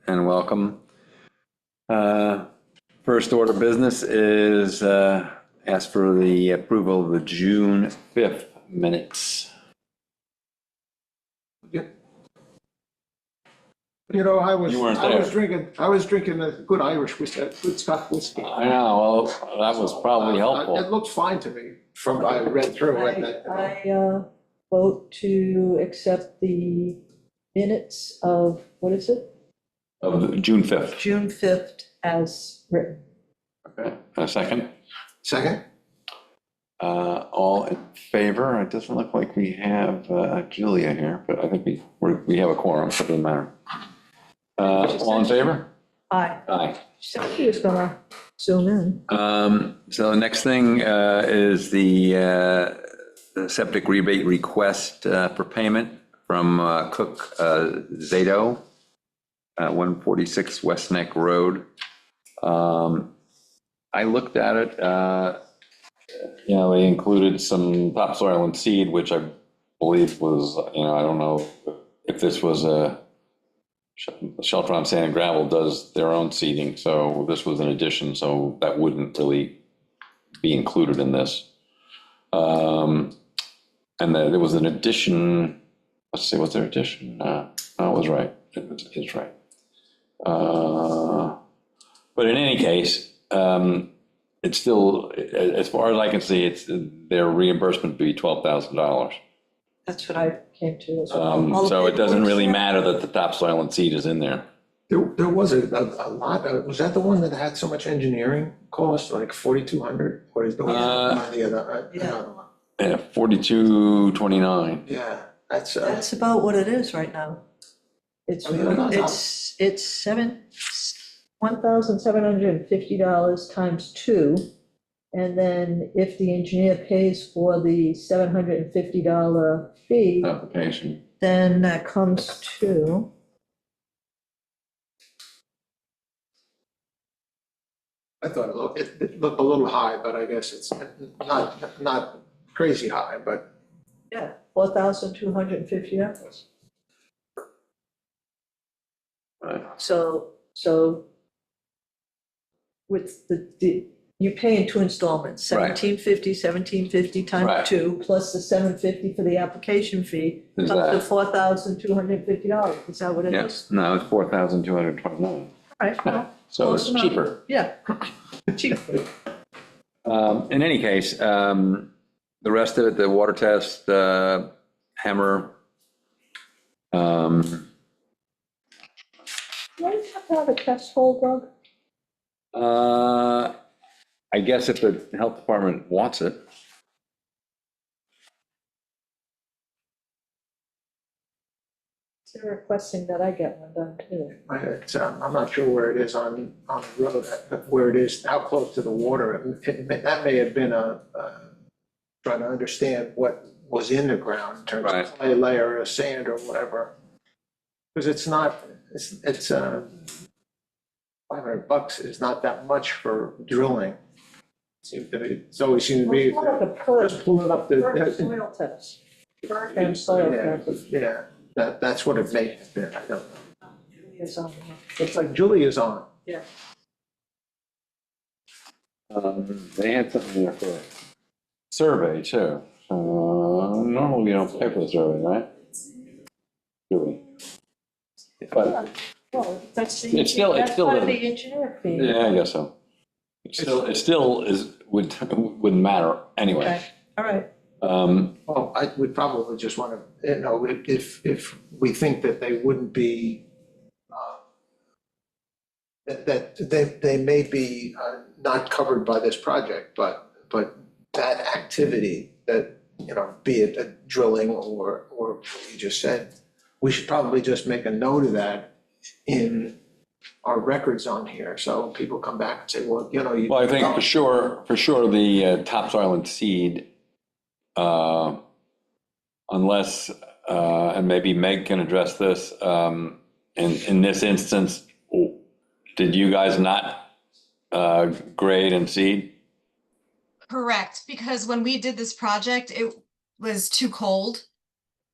and welcome. First order of business is ask for the approval of the June 5th minutes. You know, I was You weren't there. I was drinking a good Irish whiskey, good Scotch whiskey. I know, well, that was probably It helpful. looked fine to me from, I read through it. I vote to accept the minutes of, what is it? Of June 5th. June 5th as written. Okay, a second. Second? All in favor? It doesn't look like we have Julia here, but I think we have a quorum, so it doesn't matter. All in favor? Aye. Aye. She said she was gonna zoom in. So the next thing is the septic rebate request for payment from Cook Zato, 146 West Neck Road. I looked at it, they included some topsoil and seed, which I believe was, I don't know if this was a Shelter on Sand and Gravel does their own seeding, so this was an addition, so that wouldn't really be included in this. And then there was an addition, let's see, was there addition? No, it was right, it's right. But in any case, it's still, as far as I can see, their reimbursement would be $12,000. That's what I came to as well. So it doesn't really matter that the topsoil and seed is in there. There was a lot, was that the one that had so much engineering cost, like 4,200? Or is the one the other? Yeah, 4229. Yeah, that's. That's about what it is right now. It's $1,750 times 2. And then if the engineer pays for the $750 fee, Application. then that comes to, I thought it looked a little high, but I guess it's not crazy high, but. yeah, $4,250. Right. So with you pay in 2 installments, Right. $1,750 times Right. 2, plus the $750 for the application fee, Is comes to that- $4,250. Is that what it is? Yes, no, it's 4,229. All right, well, So close it's enough. cheaper. Yeah, cheaper. In any case, the rest of it, the water test, hammer. Do I have to have a test hole, Doug? I guess if the health department wants it. They're requesting that I get one done too. I'm not sure where it is on the road, where it is, how close to the water. That may have been trying to understand what was in the ground in terms Right. of clay layer or sand or whatever. Because it's $500 is not that much for drilling. It's always seemed to be, It's more like a perk, just pulling up perk soil test. Perk and soil test. Yeah, that's what it may have been, I don't know. Julia's on here. Looks like Julia's on. Yeah. They had something there for survey too. Normally we don't pay for the survey, right? Do we? But, Well, that's It's still part of a- the engineer fee. yeah, I guess so. It still wouldn't matter anyway. Okay, all right. Well, I would probably just want to, if we think that they wouldn't be, that they may be not covered by this project, but that activity that, be it a drilling or what you just said, we should probably just make a note of that in our records on here, so when people come back and say, well, Well, I think for sure the topsoil and seed, unless, and maybe Meg can address this, in this instance, did you guys not grade and seed? Correct, because when we did this project, it was too cold.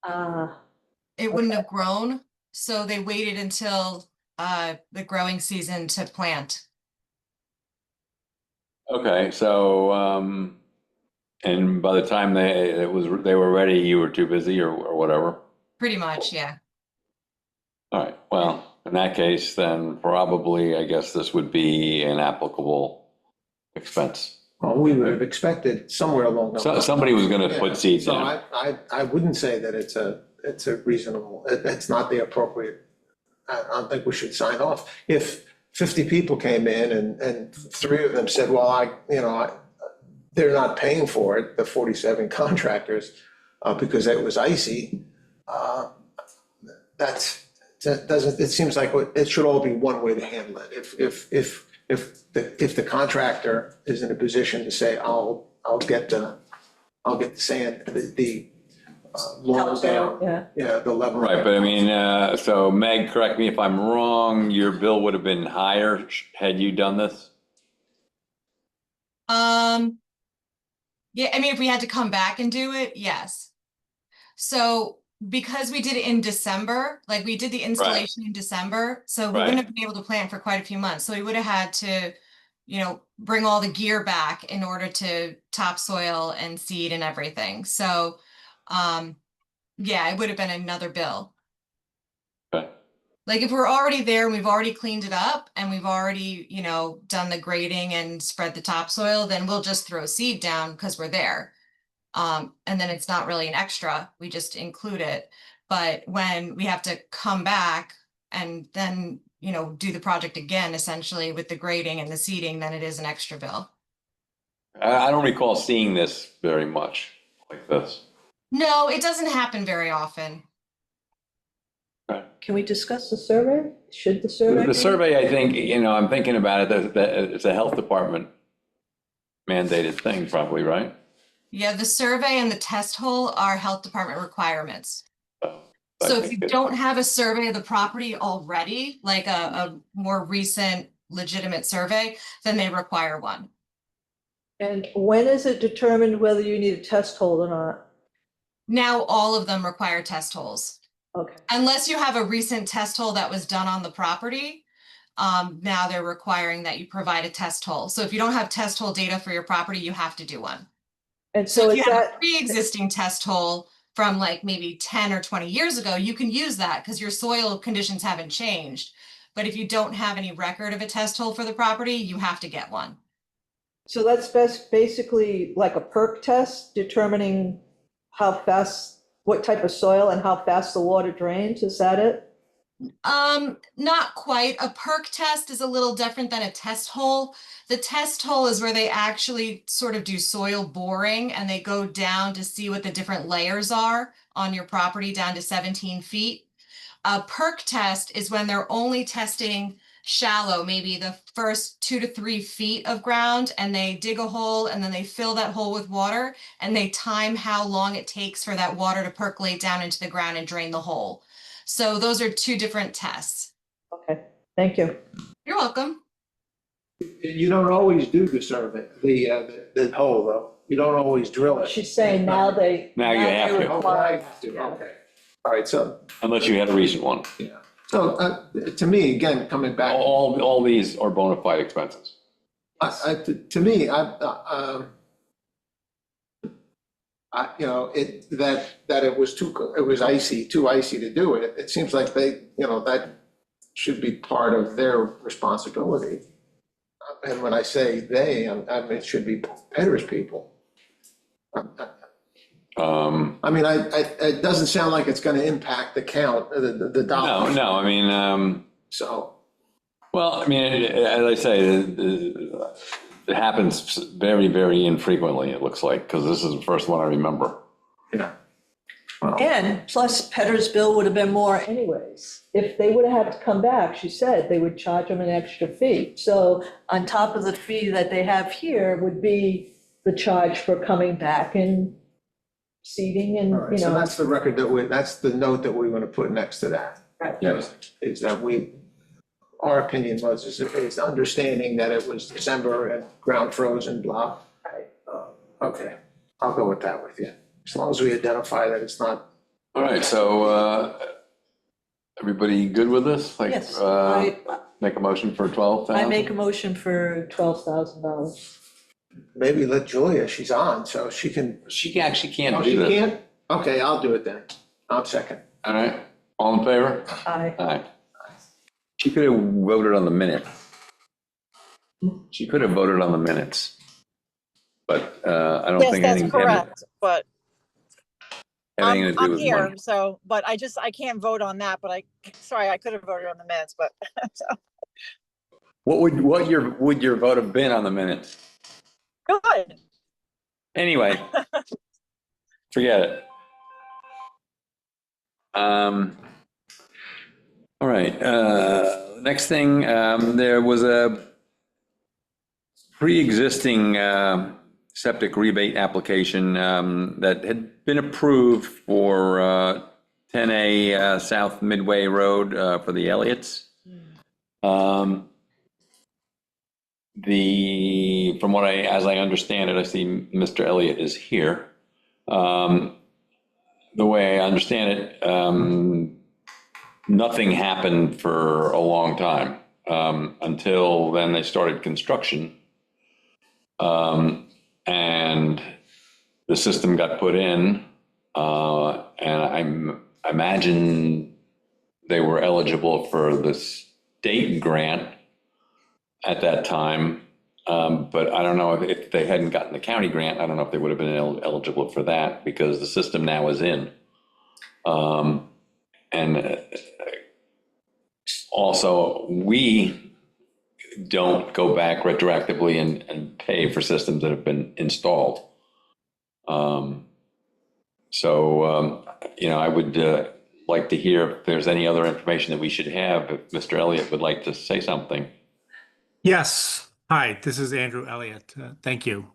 It wouldn't have grown, so they waited until the growing season to plant. Okay, so, and by the time they were ready, you were too busy or whatever? Pretty much, yeah. All right, well, in that case, then probably, I guess this would be an applicable expense. Well, we would have expected somewhere along the So line. somebody was gonna Yeah, put seeds so down. I wouldn't say that it's a reasonable, it's not the appropriate, I don't think we should sign off. If 50 people came in and 3 of them said, well, they're not paying for it, the 47 contractors, because it was icy, that doesn't, it seems like it should all be one way to handle it. If the contractor is in a position to say, I'll get the sand, the lawn down, Yeah, the level. Right, but I mean, so Meg, correct me if I'm wrong, your bill would have been higher had you done this? Yeah, I mean, if we had to come back and do it, yes. So because we did it in December, like we did the installation in December, so we wouldn't have been able to plant for quite a few months. So we would have had to, bring all the gear back in order to topsoil and seed and everything. So, yeah, it would have been another bill. Okay. Like if we're already there and we've already cleaned it up and we've already, done the grading and spread the topsoil, then we'll just throw seed down because we're there. And then it's not really an extra, we just include it. But when we have to come back and then, do the project again, essentially with the grading and the seeding, then it is an extra bill. I don't recall seeing this very much like this. No, it doesn't happen very often. can we discuss the survey? Should the survey? The survey, I think, I'm thinking about it, that it's a health department mandated thing probably, right? Yeah, the survey and the test hole are health department requirements. I So if think you it- don't have a survey of the property already, like a more recent legitimate survey, then they require one. And when is it determined whether you need a test hole or not? Now all of them require test holes. Okay, Unless you have a recent test hole that was done on the property, now they're requiring that you provide a test hole. So if you don't have test hole data for your property, you have to do one. and So so if is you have a that, pre-existing test hole from like maybe 10 or 20 years ago, you can use that because your soil conditions haven't changed. But if you don't have any record of a test hole for the property, you have to get one. so that's basically like a perk test determining how fast, what type of soil and how fast the water drains, is that it? Not quite. A perk test is a little different than a test hole. The test hole is where they actually sort of do soil boring and they go down to see what the different layers are on your property down to 17 feet. A perk test is when they're only testing shallow, maybe the first 2 to 3 feet of ground, and they dig a hole and then they fill that hole with water and they time how long it takes for that water to percolate down into the ground and drain the hole. So those are 2 different tests. Okay, thank you. You're welcome. You don't always do the survey, the hole though, you don't always drill it. She's saying now they. Now you have they to. require- Okay, all right, so, Unless you had a recent one. yeah, so, to me, again, coming back. All these are bona fide expenses. To me, that it was too icy to do it. It seems like that should be part of their responsibility. And when I say they, I mean, it should be Petter's people. I mean, it doesn't sound like it's gonna impact the count, the dollars. No, I mean, So, well, I mean, as I say, it happens very, very infrequently, it looks like, because this is the first one I remember. yeah. Well, And plus Petter's bill would have been more anyways. If they would have had to come back, she said they would charge them an extra fee. So on top of the fee that they have here would be the charge for coming back and seeding and, all right, so that's the record that's the note that we want to put next to that. Right. Yes. Is that our opinion is understanding that it was December and ground frozen, blah. Okay, I'll go with that with you, as long as we identify that it's not. All right, so Everybody good with this? Like, Yes, make a motion for 12,000? I make a motion for $12,000. Maybe let Julia, she's on, so she can. She actually Oh, can't she do this. can't? Okay, I'll do it then. I'll second. All right, all in favor? Aye. Aye. She could have voted on the minute. She could have voted on the minutes. But I don't Yes, think that's anything, correct, but anything to do I'm with here, money. so, but I can't vote on that, but sorry, I could have voted on the minutes, but, so, What would your vote have been on the minutes? good. Anyway, forget it. All right, next thing, there was a pre-existing septic rebate application that had been approved for 10A South Midway Road for the Elliots. From what as I understand it, I see Mr. Elliott is here. The way I understand it, nothing happened for a long time until then they started construction. And the system got put in, and I imagine they were eligible for the state grant at that time. But I don't know if they hadn't gotten the county grant, I don't know if they would have been eligible for that because the system now is in. And also, we don't go back retroactively and pay for systems that have been installed. I would like to hear if there's any other information that we should have, if Mr. Elliott would like to say something. Yes. Hi, this is Andrew Elliott. Thank you.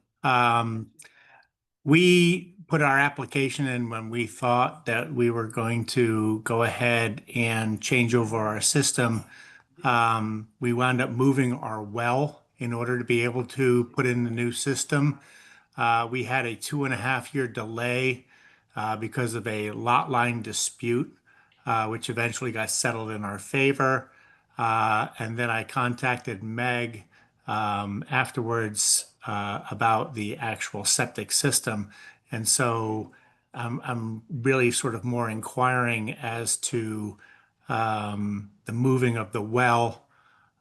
We put our application in when we thought that we were going to go ahead and change over our system. We wound up moving our well in order to be able to put in the new system. We had a 2.5-year delay because of a lot line dispute, which eventually got settled in our favor. And then I contacted Meg afterwards about the actual septic system. And so I'm really sort of more inquiring as to the moving of the well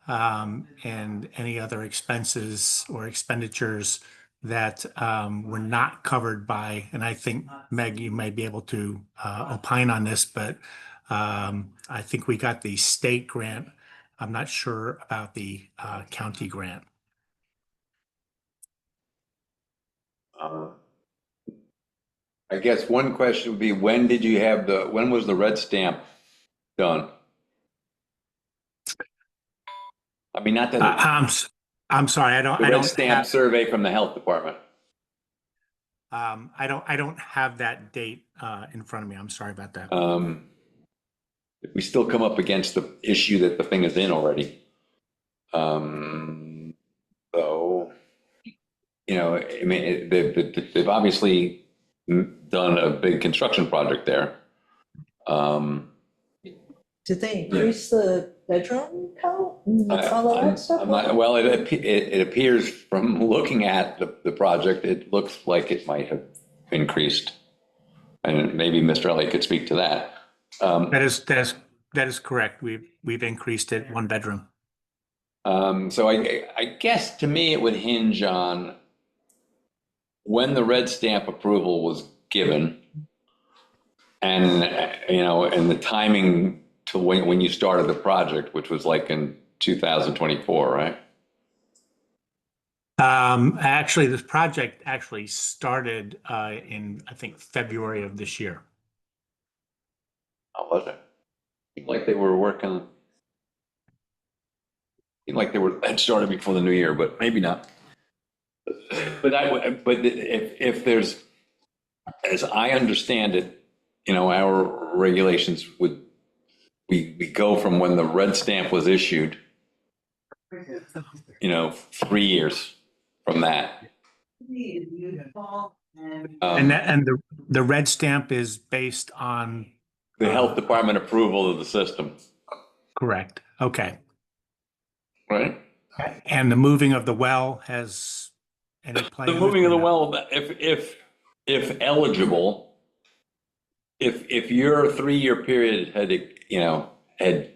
and any other expenses or expenditures that were not covered by, and I think, Meg, you may be able to opine on this, but I think we got the state grant. I'm not sure about the county grant. I guess one question would be, when was the red stamp done? I mean, not that I'm sorry, I the don't red stamp have, survey from the health department. I don't have that date in front of me. I'm sorry about that. We still come up against the issue that the thing is in already. So, I mean, they've obviously done a big construction project there. Did they increase the bedroom count and all of that stuff? Well, it appears from looking at the project, it looks like it might have increased. And maybe Mr. Elliott could speak to that. That is correct. We've increased it 1 bedroom. So I guess to me, it would hinge on when the red stamp approval was given and, and the timing to when you started the project, which was like in 2024, right? Actually, this project actually started in, I think, February of this year. How was it? Seemed like they were working. Seemed like had started before the new year, but maybe not. But if there's, as I understand it, our regulations would, we go from when the red stamp was issued, 3 years from that. And the red stamp is based on the health department approval of the system, Correct. Okay. right? And the moving of the well has any play The in moving this of or the no? well, if eligible, if your 3-year period had, had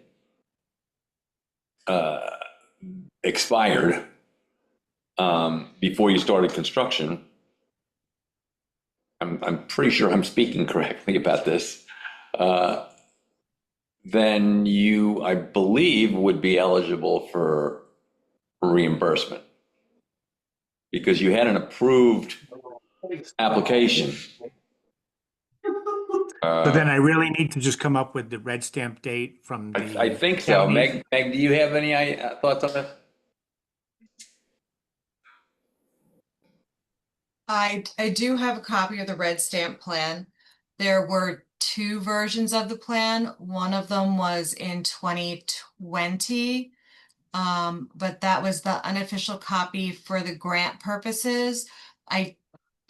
expired before you started construction, I'm pretty sure I'm speaking correctly about this, then you, I believe, would be eligible for reimbursement because you had an approved application. So then I really need to just come up with the red stamp date from the. I think so. county. Meg, do you have any thoughts on this? I do have a copy of the red stamp plan. There were 2 versions of the plan. One of them was in 2020. But that was the unofficial copy for the grant purposes. I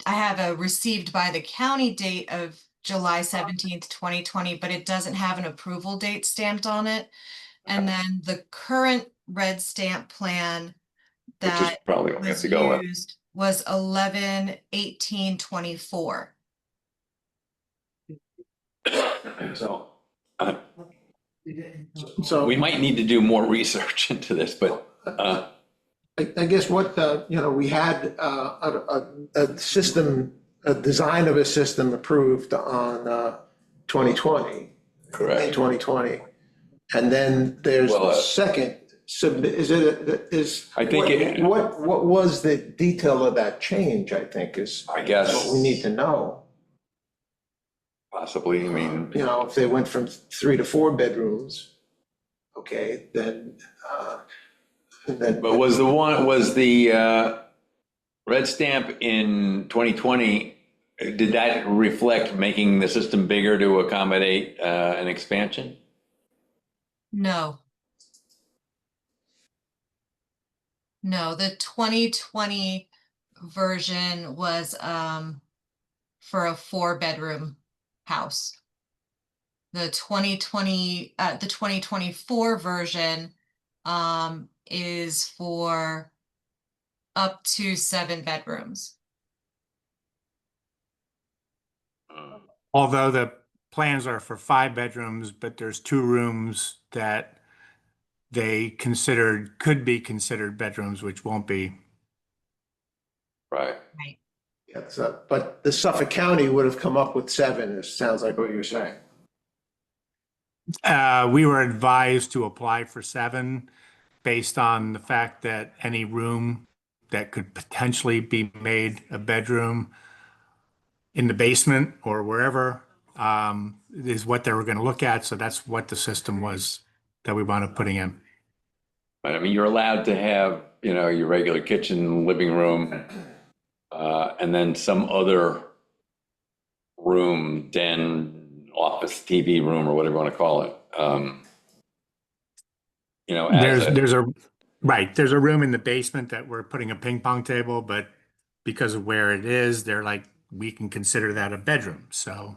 have a received by the county date of July 17th, 2020, but it doesn't have an approval date stamped on it. And then the current red stamp plan Which is that probably what we have was to go with. used was 11/18/24. So So we might need to do more research into this, but I guess what, we had a system, a design of a system approved on 2020, in correct. 2020. And then there's Well, the second, I think what was the detail of that change, I think, is I guess what we need to know. possibly. I mean, If they went from 3 to 4 bedrooms, okay, then. but was the red stamp in 2020? Did that reflect making the system bigger to accommodate an expansion? No. No, the 2020 version was for a 4-bedroom house. The 2024 version is for up to 7 bedrooms. Although the plans are for 5 bedrooms, but there's 2 rooms that they considered, could be considered bedrooms, which won't be. Right. Yes, but the Suffolk County would have come up with 7, it sounds like what you're saying. We were advised to apply for 7 based on the fact that any room that could potentially be made a bedroom in the basement or wherever is what they were going to look at. So that's what the system was that we wound up putting in. But I mean, you're allowed to have, your regular kitchen, living room, and then some other room, den, office, TV room, or whatever you want to call it. There's a room in the basement that we're putting a ping pong table, but because of where it is, they're like, we can consider that a bedroom. So,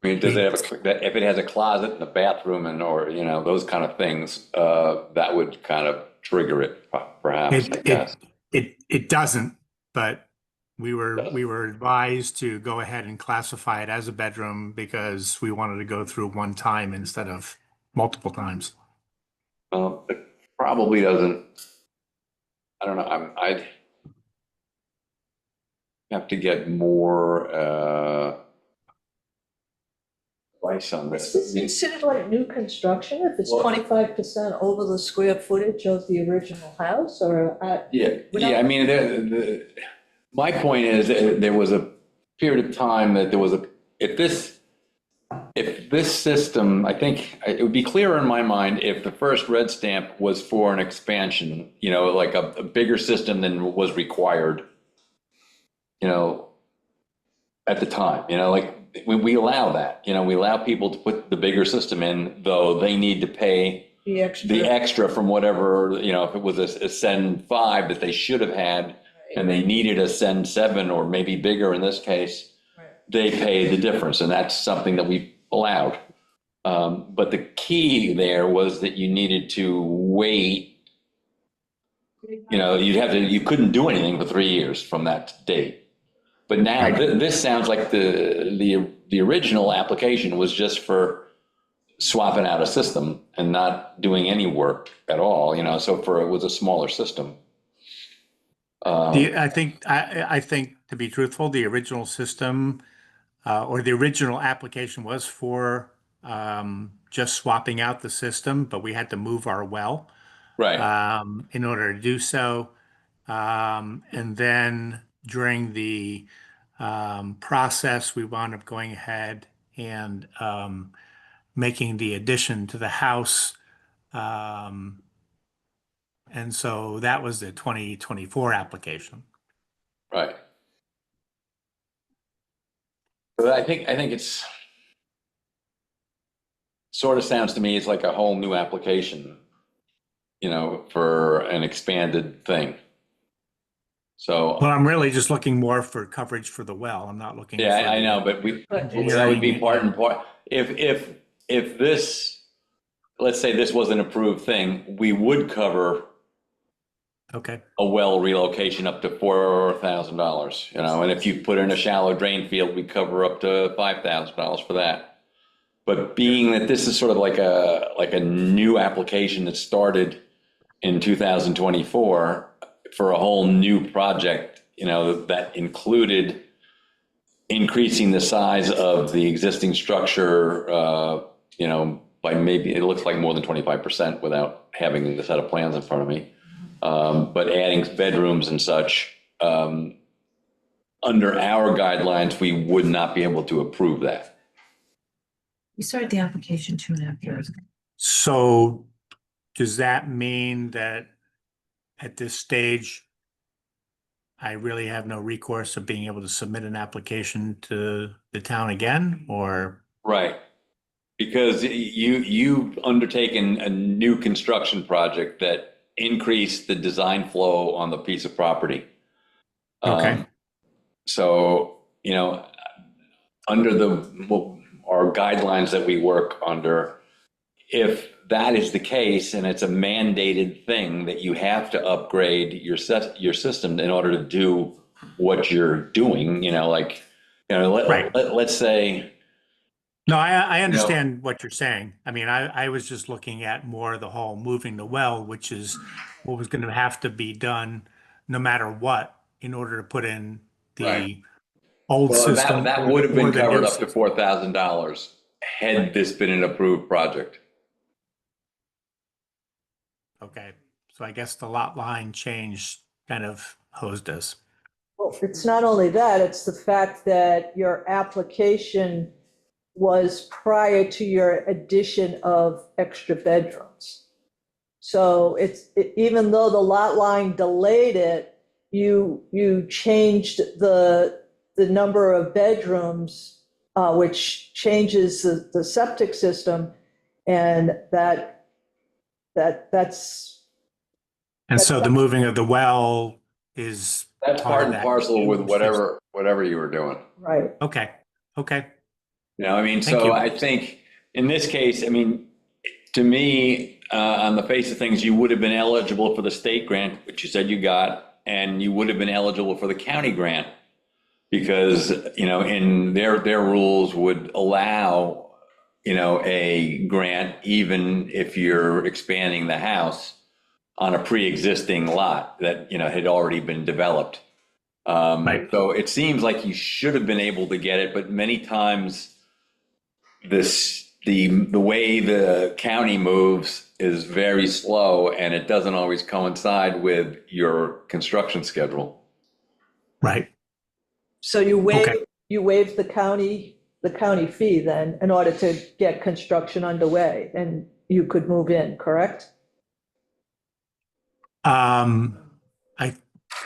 I mean, does it have if it has a closet and a bathroom or, those kind of things, that would kind of trigger it perhaps, I guess. it doesn't, but we were advised to go ahead and classify it as a bedroom because we wanted to go through one time instead of multiple times. Well, it probably doesn't. I don't know. I'd have to get more advice on Is this. this considered like new construction if it's Well- 25% over the square footage of the original house or? Yeah, Without- yeah. I mean, my point is there was a period of time that there was if this system, I think it would be clearer in my mind if the first red stamp was for an expansion, like a bigger system than was required, at the time, like we allow that, we allow people to put the bigger system in, though they need to pay The extra. the extra from whatever, if it was a Send 5 that they should have had, and they needed a Send 7 or maybe bigger in this case, Right. they pay the difference, and that's something that we allowed. But the key there was that you needed to wait, you couldn't do anything for 3 years from that date. But now this sounds like the original application was just for swapping out a system and not doing any work at all, so it was a smaller system. I think to be truthful, the original system or the original application was for just swapping out the system, but we had to move our well Right. in order to do so. And then during the process, we wound up going ahead and making the addition to the house. And so that was the 2024 application. Right. But I think it's sort of sounds to me it's like a whole new application, for an expanded thing. So, Well, I'm really just looking more for coverage for the well. I'm not looking. yeah, for I the- know, but But that would be part and part. If this, let's say this was an approved thing, we would cover Okay, a well relocation up to $4,000, and if you put in a shallow drain field, we cover up to $5,000 for that. But being that this is sort of like a new application that started in 2024 for a whole new project, that included increasing the size of the existing structure, by maybe, it looks like more than 25% without having the set of plans in front of me. But adding bedrooms and such, under our guidelines, we would not be able to approve that. We started the application 2.5 years ago. so does that mean that at this stage, I really have no recourse of being able to submit an application to the town again, or? Right. Because you've undertaken a new construction project that increased the design flow on the piece of property. Okay. So, under our guidelines that we work under, if that is the case and it's a mandated thing that you have to upgrade your system in order to do what you're doing, Right. let's say. No, I understand what you're saying. I mean, I was just looking at more the whole moving the well, which is what was going to have to be done no matter what in order to put in the Right. old Well, system. that would have or been the covered new up to system. $4,000 had this been an approved project. Okay, so I guess the lot line change kind of hosed us. Well, it's not only that, it's the fact that your application was prior to your addition of extra bedrooms. So even though the lot line delayed it, you changed the number of bedrooms, which changes the septic system, and that's. And so the moving of the well is That's part part of and that parcel with huge whatever you were doing. Right. Okay, I mean, Thank so you. I think in this case, I mean, to me, on the face of things, you would have been eligible for the state grant, which you said you got, and you would have been eligible for the county grant because, in their rules would allow, a grant even if you're expanding the house on a pre-existing lot that, had already been developed. Right. So it seems like you should have been able to get it, but many times the way the county moves is very slow and it doesn't always coincide with your construction schedule. right. So you Okay. waived the county fee then in order to get construction underway and you could move in, correct?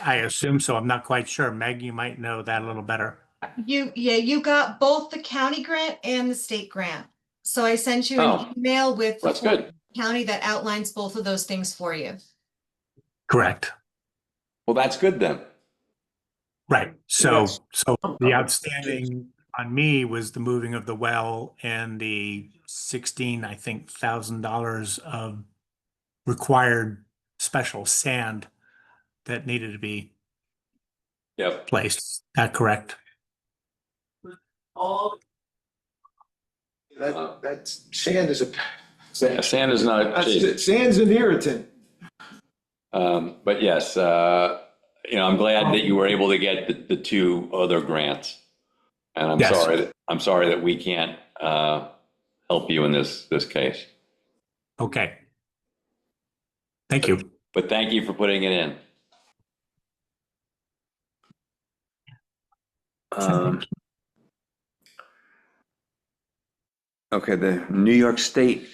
I assume so. I'm not quite sure. Meg, you might know that a little better. You got both the county grant and the state grant. So I sent you Oh, an email with the That's good. county that outlines both of those things for you. Correct. Well, that's good then. Right. So, Yes. so the outstanding on me was the moving of the well and the 16, I think, $1,000 of required special sand that needed to be Yep. placed. Is that correct? That's, sand is a, Sand is not cheap. sand's an irritant. But yes, I'm glad that you were able to get the two other grants. And I'm Yes. sorry that we can't help you in this case. Okay. Thank you. But thank you for putting it in. Okay, the New York State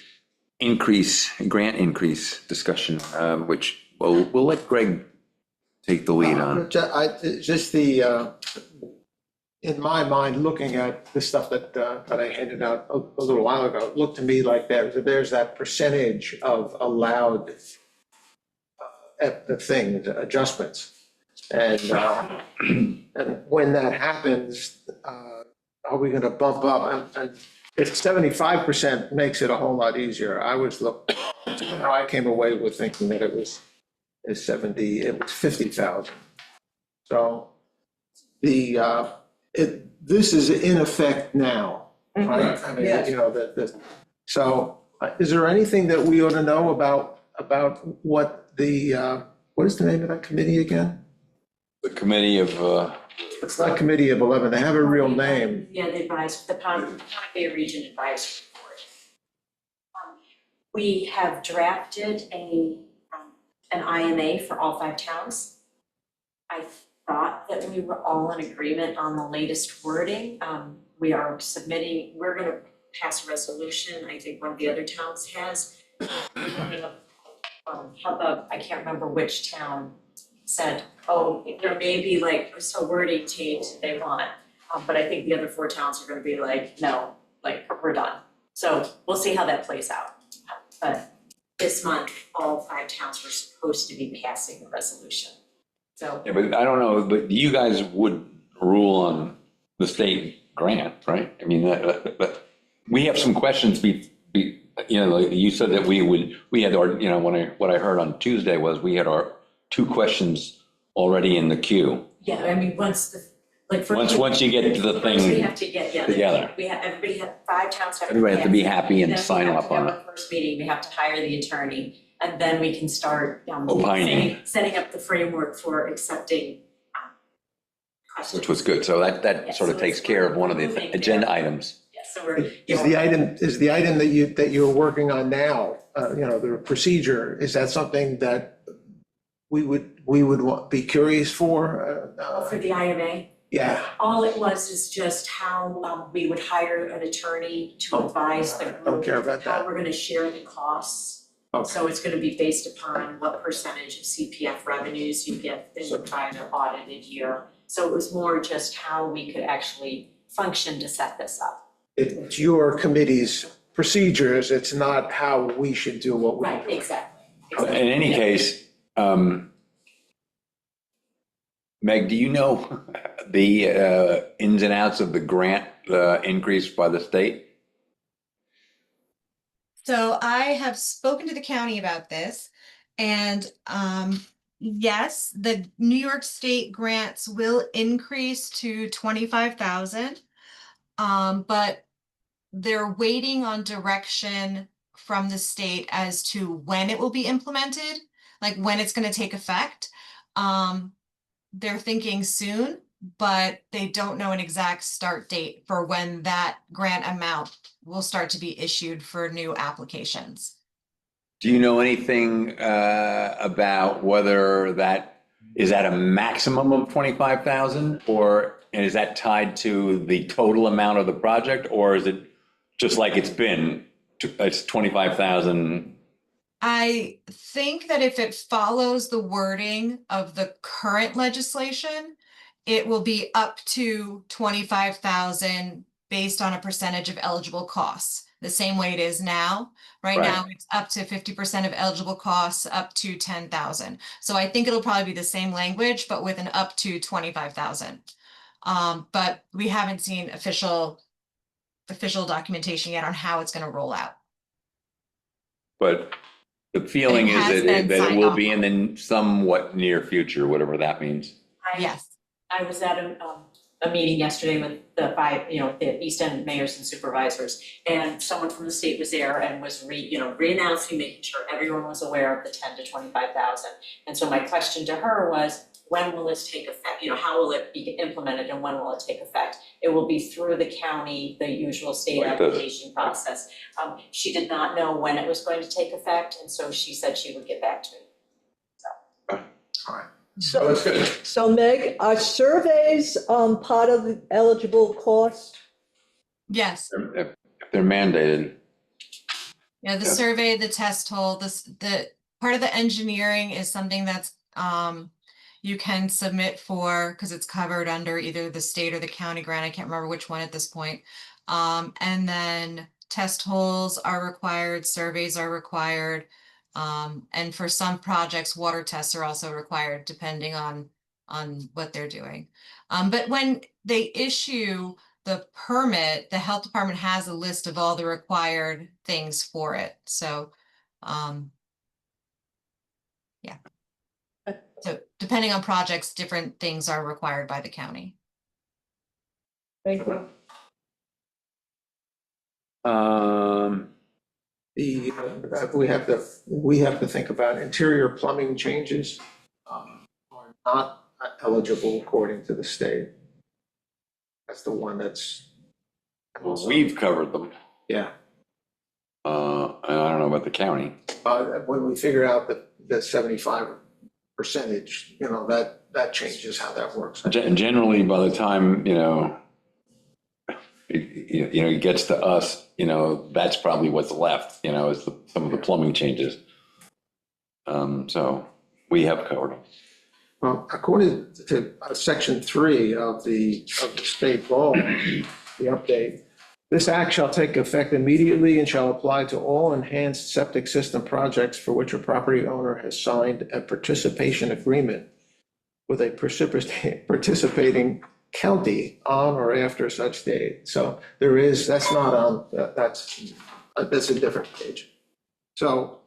grant increase discussion, which we'll let Greg take the lead on. Just in my mind, looking at the stuff that I handed out a little while ago, it looked to me like there's that percentage of allowed adjustments. And when that happens, are we gonna bump up? And if 75% makes it a whole lot easier, I came away with thinking that it was 50,000. So this is in effect now, right? I mean, Yes. So is there anything that we ought to know about what what is the name of that committee again? The committee of, It's not Committee of 11, they have a real name. Yeah, the Pownell Bay Region Advisory Board. We have drafted an IMA for all 5 towns. I thought that we were all in agreement on the latest wording. We're gonna pass a resolution, I think one of the other towns has. How about, I can't remember which town said, oh, there may be like a wording change that they want. But I think the other 4 towns are gonna be like, no, like, we're done. So we'll see how that plays out. But this month, all 5 towns were supposed to be passing the resolution. So, yeah, but I don't know, but you guys would rule on the state grant, right? I mean, but we have some questions like you said that we had our, what I heard on Tuesday was we had our 2 questions already in the queue. yeah, I mean, once you get to the First, we thing, have to get, together. Everybody 5 towns have to. everybody have to be pass. happy and Then sign we have off to on have it. a first meeting, we have to hire the attorney, and then we can start Opining. setting up the framework for accepting questions. Which was good. So that Yeah, sort of so takes it's care of one of moving the agenda items. Yeah, so we're. Is the item that you're working on now, the procedure, is that something that we would be curious for? For the IMA, Yeah, all it was is just how we would hire an attorney to advise the group. don't care about How that. we're gonna share the costs. Okay. So it's gonna be based upon what percentage of CPF revenues you get in the prior audited year. So it was more just how we could actually function to set this up. It's your committee's procedures, it's not how we should do what we do. Right, exactly. In any case, Meg, do you know the ins and outs of the grant increase by the state? So I have spoken to the county about this, and yes, the New York State grants will increase to 25,000. But they're waiting on direction from the state as to when it will be implemented, like when it's going to take effect. They're thinking soon, but they don't know an exact start date for when that grant amount will start to be issued for new applications. Do you know anything about whether that is at a maximum of 25,000, or is that tied to the total amount of the project, or is it just like it's been, it's 25,000? I think that if it follows the wording of the current legislation, it will be up to 25,000 based on a percentage of eligible costs, the same way it is now. Right Right. now, it's up to 50% of eligible costs, up to 10,000. So I think it'll probably be the same language, but with an up to 25,000. But we haven't seen official official documentation yet on how it's gonna roll out. But the feeling is has that been that it signed will off be in the somewhat near future, whatever that means. Yes. I was at a meeting yesterday with the five, the East End mayors and supervisors. And someone from the state was there and was re-announcing, making sure everyone was aware of the 10 to 25,000. And so my question to her was, when will this take effect? How will it be implemented and when will it take effect? It will be through the county, the usual state Like this. application process. She did not know when it was going to take effect, and so she said she would get back to me. All right. So, that's good. so Meg, are surveys, part of the eligible cost? Yes. If they're mandated, Yeah, the Yeah. survey, the test hole, the part of the engineering is something that's you can submit for because it's covered under either the state or the county grant. I can't remember which one at this point. And then test holes are required, surveys are required. And for some projects, water tests are also required depending on what they're doing. But when they issue the permit, the health department has a list of all the required things for it. So, yeah. So depending on projects, different things are required by the county. Thank you. We have to think about interior plumbing changes are not eligible according to the state. That's the one that's. we've covered them. Yeah, And I don't know about the county. when we figure out the 75 percentage, that changes how that works. Generally, by the time, it gets to us, that's probably what's left, is some of the plumbing changes. So we have covered them. Well, according to section 3 of the state law, the update, this act shall take effect immediately and shall apply to all enhanced septic system projects for which a property owner has signed a participation agreement with a participating county on or after such date. So that's not on, that's a different page. So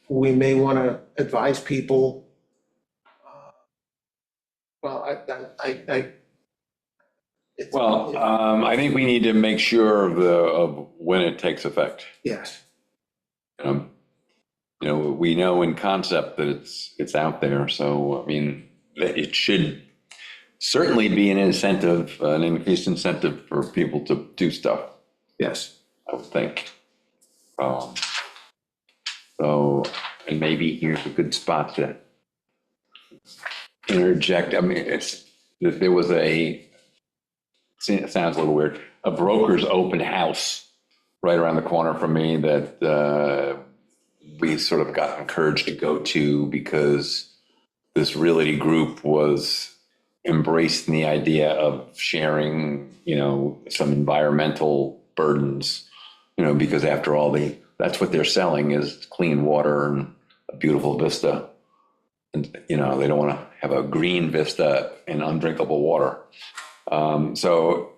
we may want to advise people. I think we need to make sure of when it takes effect. Yes, We know in concept that it's out there, so, I mean, it should certainly be an incentive, an increased incentive for people to do stuff, yes. I would think. So, and maybe here's a good spot to interject. I mean, there was it sounds a little weird, a broker's open house right around the corner from me that we sort of got encouraged to go to because this realty group was embracing the idea of sharing, some environmental burdens, because after all, that's what they're selling is clean water and a beautiful vista. And, they don't want to have a green vista and undrinkable water. So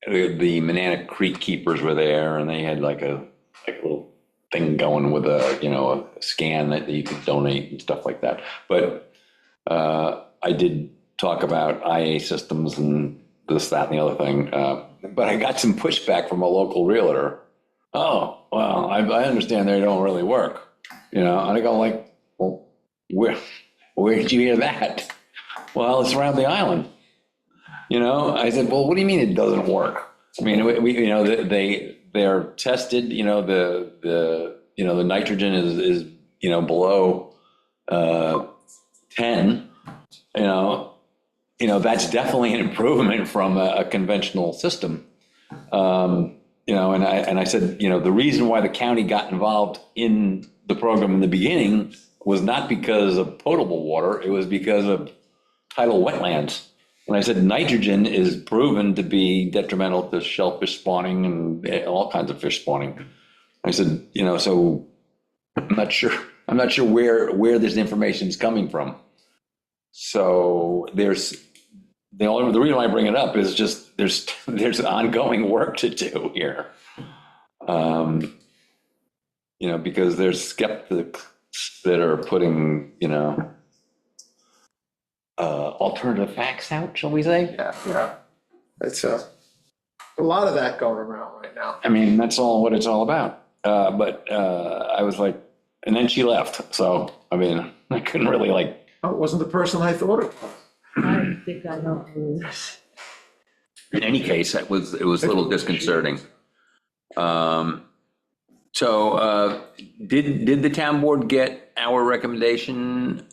the Manana Creek keepers were there and they had like a little thing going with a scan that you could donate and stuff like that. But I did talk about IA systems and this, that, and the other thing. But I got some pushback from a local realtor. Oh, well, I understand they don't really work, and I go like, well, where did you hear that? Well, it's around the island. I said, well, what do you mean it doesn't work? I mean, they're tested, the nitrogen is below 10, that's definitely an improvement from a conventional system. And I said, the reason why the county got involved in the program in the beginning was not because of potable water, it was because of tidal wetlands. And I said, nitrogen is proven to be detrimental to shellfish spawning and all kinds of fish spawning. I said, so I'm not sure where this information is coming from. So the reason why I bring it up is just there's ongoing work to do here. You know, because there's skeptics that are putting, you know, alternative facts out, shall we say? Yeah. It's a lot of that going around right now. I mean, that's all what it's all about. But I was like, and then she left. So, I mean, I couldn't really like, Oh, it wasn't the person I thought it was. I think I know who it is. in any case, it was a little disconcerting. So did the town board get our recommendation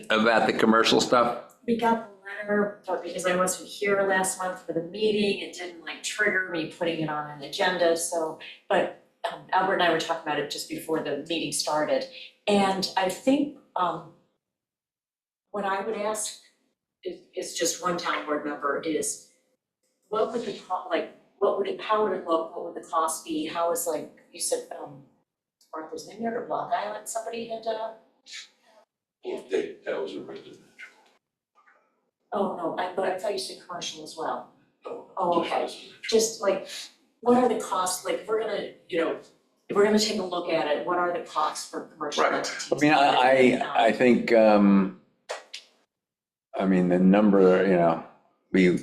about the commercial stuff? We got the letter, but because I wasn't here last month for the meeting, it didn't like trigger me putting it on an agenda, so, but Albert and I were talking about it just before the meeting started. And I think, what I would ask is just one town board member is, what would the, what would it, how would it look, what would the cost be, how is like, you said, Martha's Vineyard or Block Island, somebody had, That was a residential. oh, no, but I thought you said commercial as well. No, Oh, just okay. residential. Just like, what are the costs, like, if we're gonna, you know, if we're gonna take a look at it, what are the costs for commercial Right. entities? I mean, I think, I mean, the number, you know, we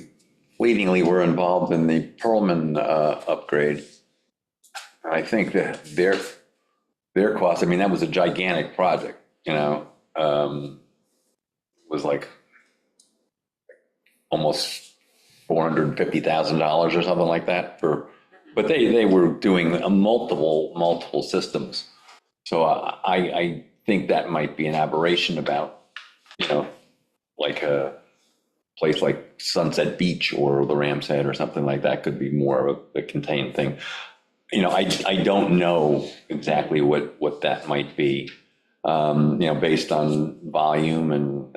fleetingly were involved in the Pearlman upgrade. I think that their cost, I mean, that was a gigantic project, you know, was like almost $450,000 or something like that but they were doing multiple systems. So I think that might be an aberration about, you know, like a place like Sunset Beach or the Ram's Head or something like that could be more of a contained thing. You know, I don't know exactly what that might be, you know, based on volume and,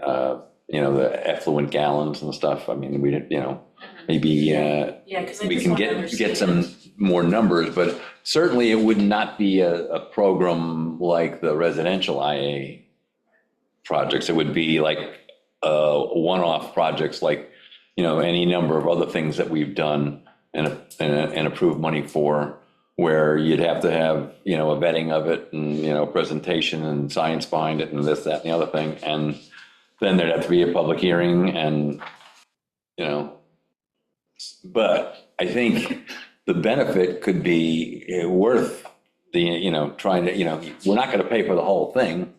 you know, the effluent gallons and stuff. I mean, we, you know, maybe Yeah, because I we just can want to get understand. some more numbers, but certainly it would not be a program like the residential IA projects. It would be like one-off projects like, you know, any number of other things that we've done and approved money for, where you'd have to have, you know, a vetting of it and, you know, presentation and science behind it and this, that, and the other thing. And then there'd have to be a public hearing and, you know, but I think the benefit could be worth the, you know, trying to, you know, we're not going to pay for the whole thing,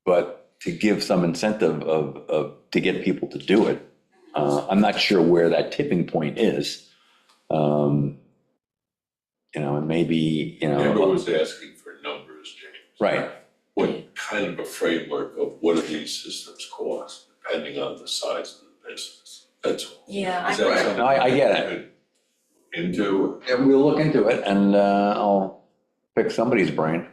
but to give some incentive to get people to do it. I'm not sure where that tipping point is. You know, and maybe, you Amber know, was asking for numbers, James. right. What kind of a framework of what do these systems cost, depending on the size of the business? That's all. Yeah, Is that Right. something No, I get it. you could Into, Yeah, we'll look into it and I'll pick somebody's brain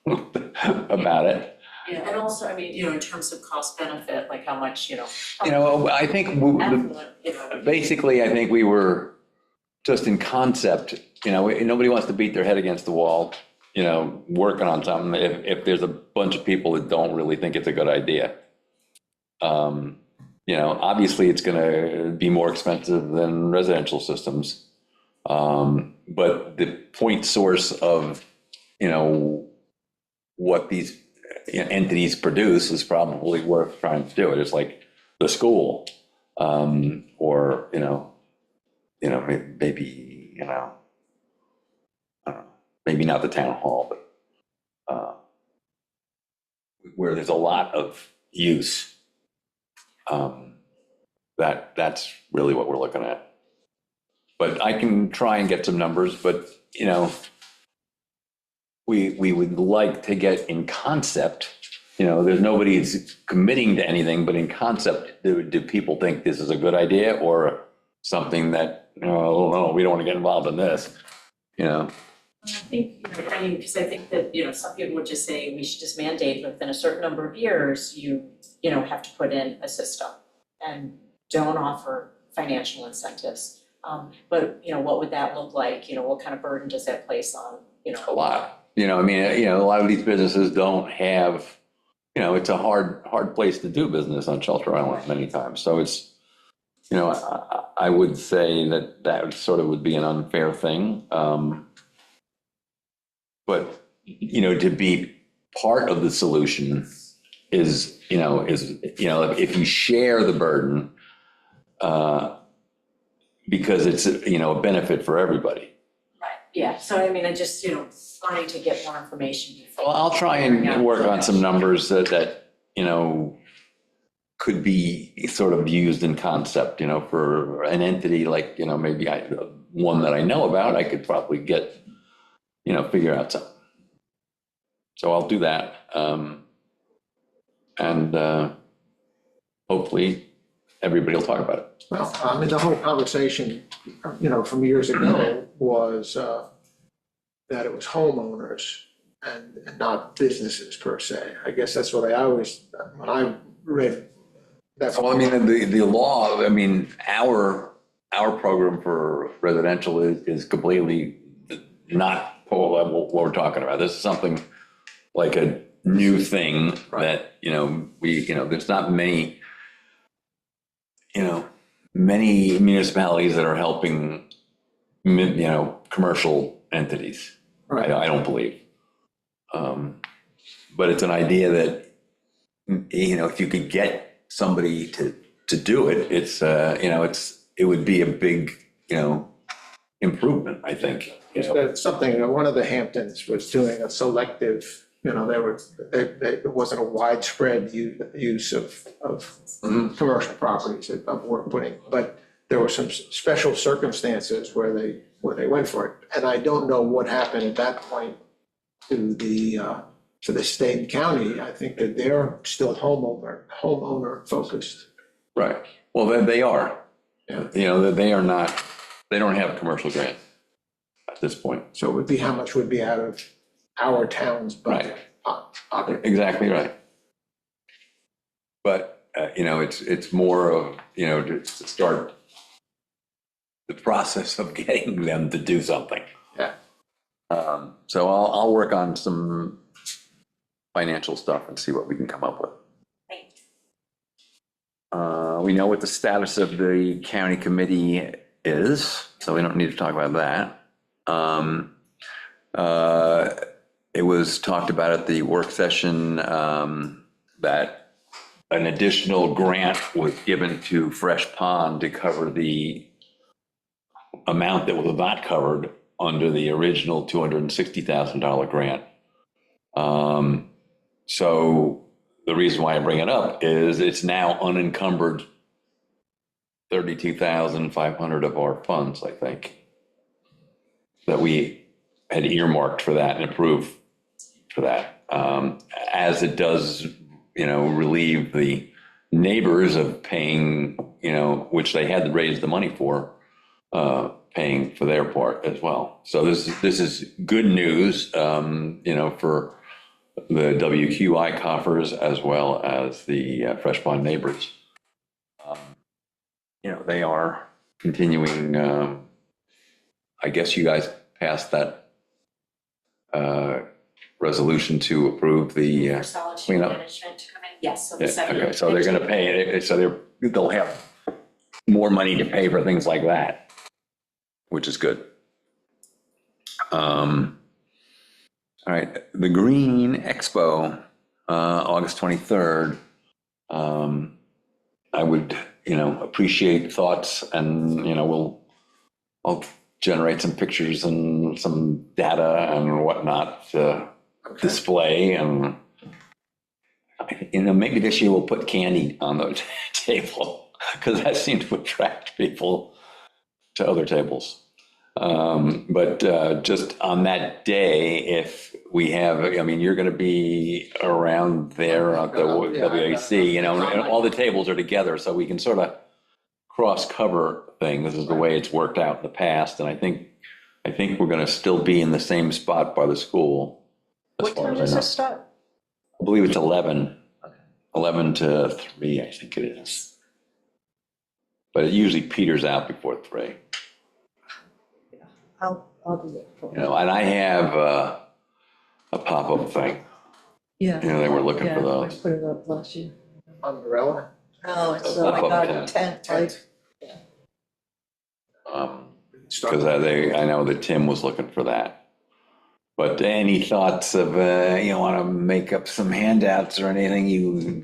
about it. yeah, and also, I mean, you know, in terms of cost benefit, like how much, you know. You know, I think Affluent, you know. basically, I think we were just in concept, you know, nobody wants to beat their head against the wall, you know, working on something if there's a bunch of people that don't really think it's a good idea. You know, obviously it's going to be more expensive than residential systems. But the point source of, you know, what these entities produce is probably worth trying to do it. It's like the school, or, you know, maybe, you know, I don't know, maybe not the town hall, but where there's a lot of use. That's really what we're looking at. But I can try and get some numbers, but, you know, we would like to get in concept, you know, there's nobody's committing to anything, but in concept, do people think this is a good idea or something that, you know, no, we don't want to get involved in this, you know? I think, you know, I mean, because I think that, you know, some people would just say we should just mandate within a certain number of years, you know, have to put in a system and don't offer financial incentives. But, you know, what would that look like? You know, what kind of burden does that place on, you know? A lot, you know, I mean, you know, a lot of these businesses don't have, you know, it's a hard place to do business on Shelter Island many times. So it's, you know, I would say that that sort of would be an unfair thing. But, you know, to be part of the solution is, if you share the burden, because it's, a benefit for everybody. Right, yeah, so I mean, I just, wanting to get more information before. Well, I'll try and work on some numbers that could be sort of used in concept, for an entity like, maybe one that I know about, I could probably get, figure out something. So I'll do that. And hopefully everybody will talk about it. Well, I mean, the whole conversation, from years ago was that it was homeowners and not businesses per se. I guess that's what I always, when I read that. Well, I mean, the law, I mean, our program for residential is completely not what we're talking about. This is something like a new thing that, there's not many, many municipalities that are helping, commercial entities. Right. I don't believe. But it's an idea that, if you could get somebody to do it, it would be a big, improvement, I think. That's something, one of the Hamptons was doing a selective, it wasn't a widespread use of commercial properties of work putting, but there were some special circumstances where they went for it. And I don't know what happened at that point to the state and county. I think that they're still homeowner focused. Right. Well, then they are. Yeah. They are not, they don't have commercial grant at this point. So it would be how much would be out of our town's budget. Exactly right. But, it's more of, to start the process of getting them to do something. Yeah. So I'll work on some financial stuff and see what we can come up with. Thanks. We know what the status of the county committee is, so we don't need to talk about that. It was talked about at the work session that an additional grant was given to Fresh Pond to cover the amount that was not covered under the original $260,000 grant. So the reason why I bring it up is it's now unencumbered 32,500 of our funds, I think, that we had earmarked for that and approved for that. As it does, relieve the neighbors of paying, which they had to raise the money for, paying for their part as well. So this is good news, for the WQI coffers as well as the Fresh Pond neighbors. They are continuing, I guess you guys passed that resolution to approve the For solid waste cleanup. management to come in, yes, so the Yeah, second. okay, so they're gonna pay it, so they'll have more money to pay for things like that, which is good. All right, the Green Expo, August 23rd. I would, appreciate thoughts and, I'll generate some pictures and some data and whatnot to display, and, maybe this year we'll put candy on the table, because that seems to attract people to other tables. But just on that day, if we have, you're going to be around there at the WAC, and all the tables are together, so we can sort of cross-cover things. This is the way it's worked out in the past, and I think we're going to still be in the same spot by the school. as What far time as I does know. this start? I believe it's 11 to 3, I think it is. But it usually peters out before 3. I'll do it for you. And I have a pop-up thing. Yeah. They were looking for Yeah, I those. put it up last year. Umbrella? No, it's A like pop-up a tent, like, Because I know that Tim was looking for that. But any thoughts of, you want to make up some handouts or anything, you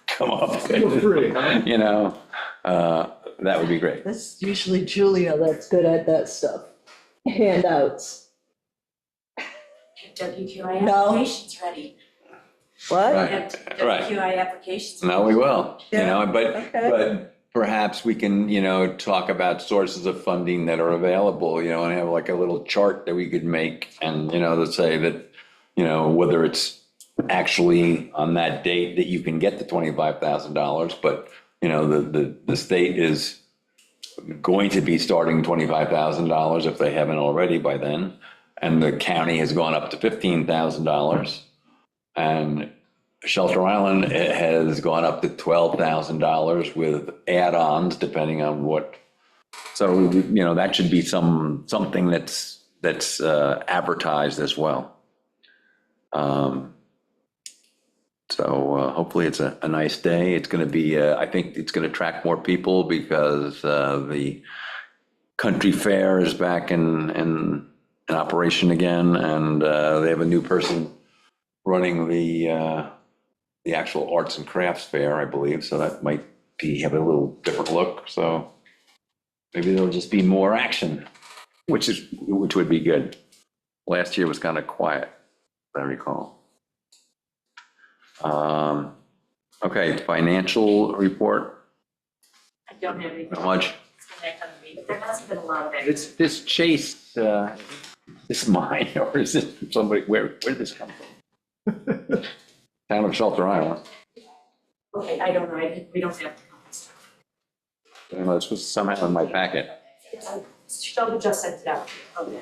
come up Feel with, free, huh? you know, that would be great. That's usually Julia that's good at that stuff. Handouts. WQI No. applications ready. What? Right. Have Right. WQI applications. No, we will, you Yeah, know, okay. but perhaps we can, you know, talk about sources of funding that are available, you know, and have like a little chart that we could make and, you know, to say that, you know, whether it's actually on that date that you can get the $25,000, but, you know, the state is going to be starting $25,000 if they haven't already by then. And the county has gone up to $15,000. And Shelter Island has gone up to $12,000 with add-ons depending on what. So, you know, that should be something that's advertised as well. So hopefully it's a nice day. It's going to be, I think it's going to attract more people because the country fair is back in operation again, and they have a new person running the actual arts and crafts fair, I believe. So that might have a little different look. So maybe there'll just be more action, which would be good. Last year was kind of quiet, if I recall. Okay, financial report. I don't have anything. How much? It's been that kind of week. There hasn't been a lot of it. This Chase, is mine or is it from somebody? Where did this come from? Town of Shelter Island. Okay, I don't know. We don't have. I don't know, this was somehow in my packet. Sheldon just sent it out. Okay.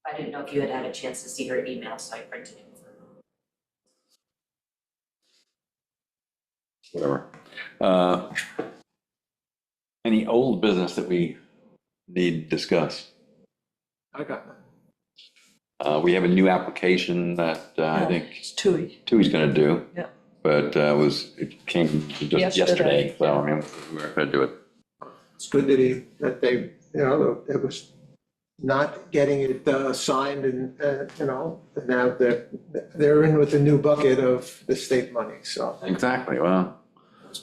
I didn't know if you had had a chance to see her email, so I printed it for her. Whatever. Any old business that we need to discuss? I got that. We have a new application that I think It's Tui. Tui's gonna do. Yeah. But it came just yesterday, so I mean, we're gonna do it. It's good that they, you know, it was not getting it signed and, you know, and now they're in with the new bucket of the state money, so. Exactly, well.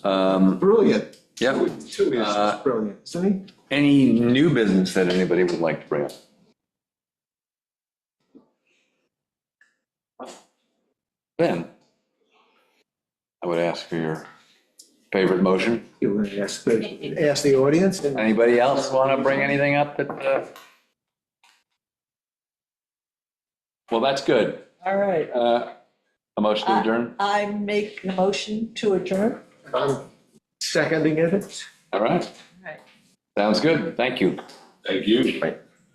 Brilliant. Yeah. Tui is brilliant, isn't he? Any new business that anybody would like to bring up? Ben, I would ask for your favorite motion. You want to ask the audience and. Anybody else want to bring anything up that? Well, that's good. All right. A motion to adjourn? I make the motion to adjourn. I'm seconding it. All right. Right. Sounds good. Thank you. Thank you. Right.